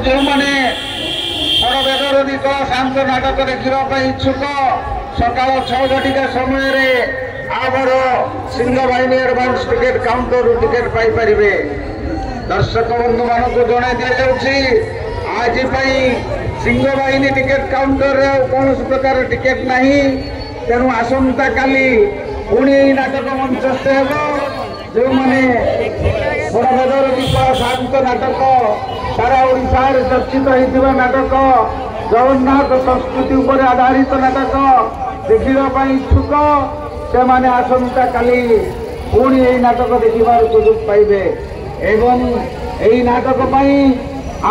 जो मैंने बड़बेदरदी कला शांत नाटक देखा इच्छुक सकाल 6 घटिका समय आमर सिंह बाहिनी एडवांस टिकेट काउंटर टिकेट पाइपर दर्शक बंधु मान को जन दि आज सिंह बाहिनी टिकेट काउंटर कौन प्रकार टिकेट नहीं तेणु आसंता काली पुणी नाटक मंचस्थ हो जो मैंने बड़बेदरदी कला शांत नाटक सारा ओडिशा चर्चित होता नाटक जगन्नाथ संस्कृति उपर आधारित नाटक देखा इच्छुक से माने आसंता काली पुणी यही नाटक देखिबार सुযোগ पाइबे एवं यही नाटक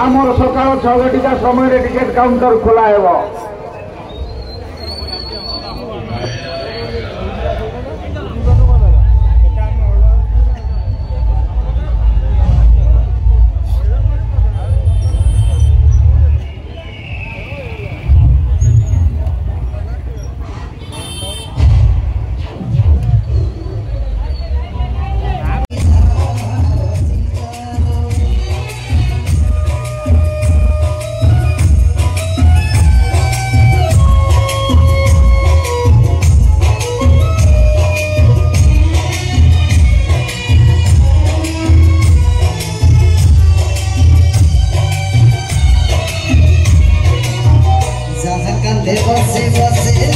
आमर सकाल 6 घटिका समय टिकेट काउंटर खोला हेबो। बसे बसे